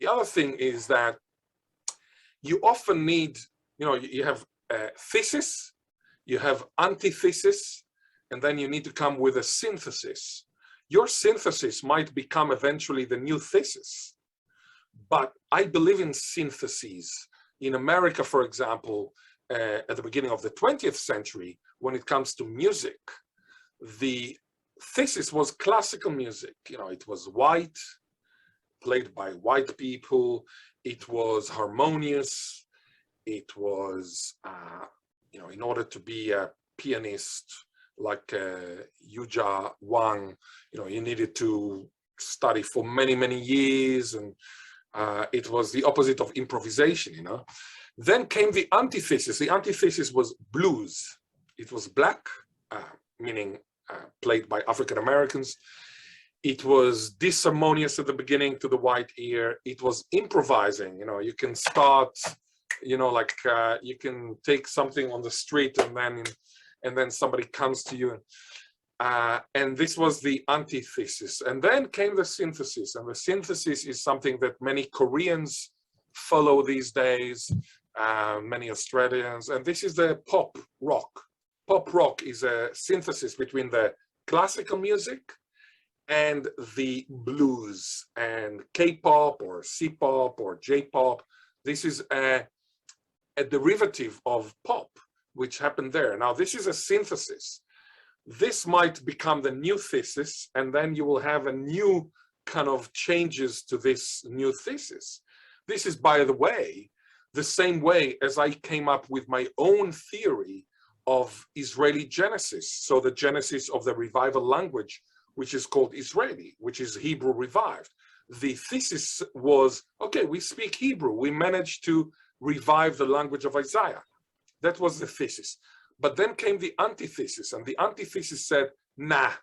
The other thing is that you often need, you have a thesis, you have antithesis, and then you need to come with a synthesis. Your synthesis might become eventually the new thesis, but I believe in syntheses. In America, for example, at the beginning of the 20th century, when it comes to music, the thesis was classical music. It was white, played by white people. It was harmonious. It was, in order to be a pianist like Yuja Wang, you needed to study for many, many years, and it was the opposite of improvisation, Then came the antithesis. The antithesis was blues. It was black, meaning played by African Americans. It was disharmonious at the beginning to the white ear. It was improvising. You can start, you can take something on the street and then somebody comes to you. And this was the antithesis. And then came the synthesis. And the synthesis is something that many Koreans follow these days, many Australians. And this is the pop rock. Pop rock is a synthesis between the classical music and the blues and K-pop or C-pop or J-pop. This is a derivative of pop, which happened there. Now, this is a synthesis. This might become the new thesis, and then you will have a new kind of changes to this new thesis. This is, by the way, the same way as I came up with my own theory of Israeli Genesis. So the genesis of the revival language, which is called Israeli, which is Hebrew revived. The thesis was, okay, we speak Hebrew. We managed to revive the language of Isaiah. That was the thesis. But then came the antithesis, and the antithesis said, nah,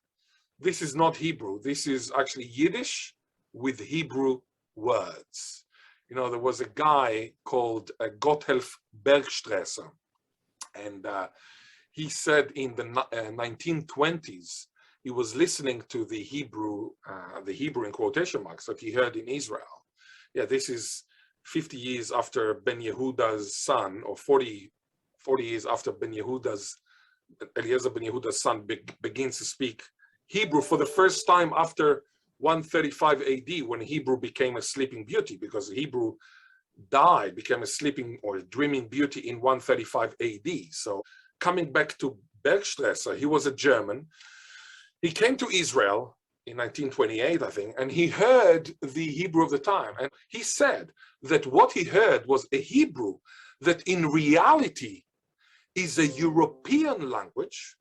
this is not Hebrew. This is actually Yiddish with Hebrew words. There was a guy called Gotthelf Bergstresser, and he said in the 1920s, he was listening to the Hebrew in quotation marks that he heard in Israel. Yeah, this is 50 years after Ben Yehuda's son, or 40 years after Eliezer Ben Yehuda's son begins to speak Hebrew for the first time after 135 AD, when Hebrew became a sleeping beauty, because Hebrew became a sleeping or a dreaming beauty in 135 AD. So coming back to Bergstresser, he was a German. He came to Israel in 1928, I think, and he heard the Hebrew of the time. And he said that what he heard was a Hebrew that in reality is a European language,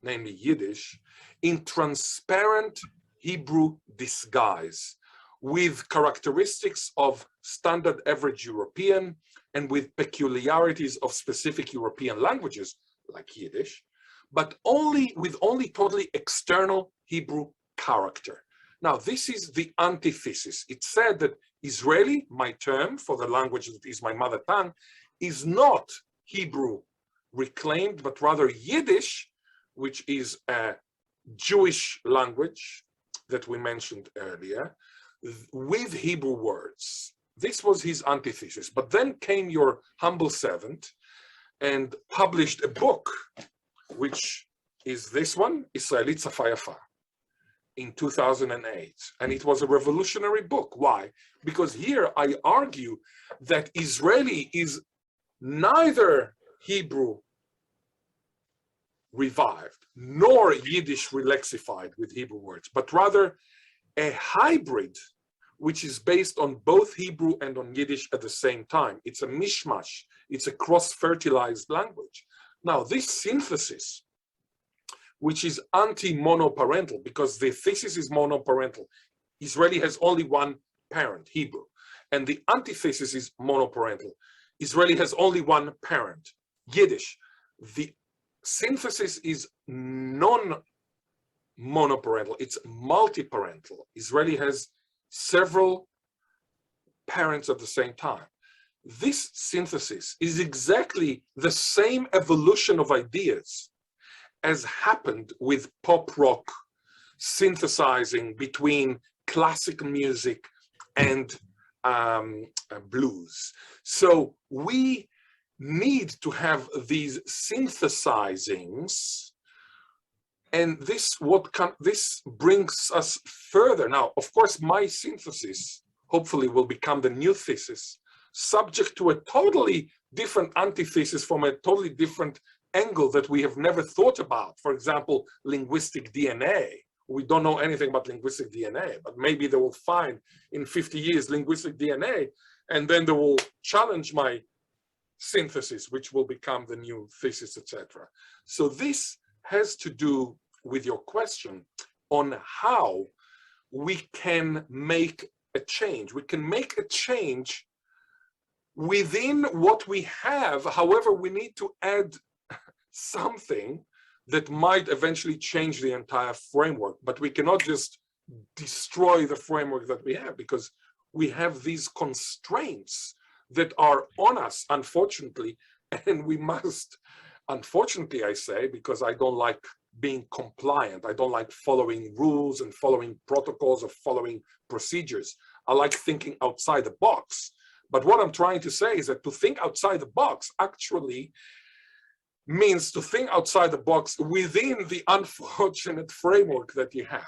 namely Yiddish, in transparent Hebrew disguise, with characteristics of standard average European and with peculiarities of specific European languages, like Yiddish, but with only totally external Hebrew character. Now, this is the antithesis. It said that Israeli, my term for the language that is my mother tongue, is not Hebrew reclaimed, but rather Yiddish, which is a Jewish language that we mentioned earlier, with Hebrew words. This was his antithesis. But then came your humble servant and published a book, which is this one, Israelit Safa Yafa, in 2008. And it was a revolutionary book. Why? Because here I argue that Israeli is neither Hebrew revived, nor Yiddish relaxified with Hebrew words, but rather a hybrid, which is based on both Hebrew and on Yiddish at the same time. It's a mishmash. It's a cross-fertilized language. Now, this synthesis, which is anti-monoparental, because the thesis is monoparental. Israeli has only one parent, Hebrew, and the antithesis is monoparental. Israeli has only one parent, Yiddish. The synthesis is non-monoparental, it's multiparental. Israeli has several parents at the same time. This synthesis is exactly the same evolution of ideas as happened with pop rock synthesizing between classical music and blues. So we need to have these synthesizings, and this brings us further. Now, of course, my synthesis hopefully will become the new thesis, subject to a totally different antithesis from a totally different angle that we have never thought about. For example, linguistic DNA. We don't know anything about linguistic DNA, but maybe they will find in 50 years linguistic DNA, and then they will challenge my synthesis, which will become the new thesis, etc. So this has to do with your question on how we can make a change. We can make a change within what we have. However, we need to add something that might eventually change the entire framework, but we cannot just destroy the framework that we have, because we have these constraints that are on us, unfortunately, and we must, unfortunately I say, because I don't like being compliant. I don't like following rules and following protocols or following procedures. I like thinking outside the box. But what I'm trying to say is that to think outside the box actually means to think outside the box within the unfortunate framework that you have.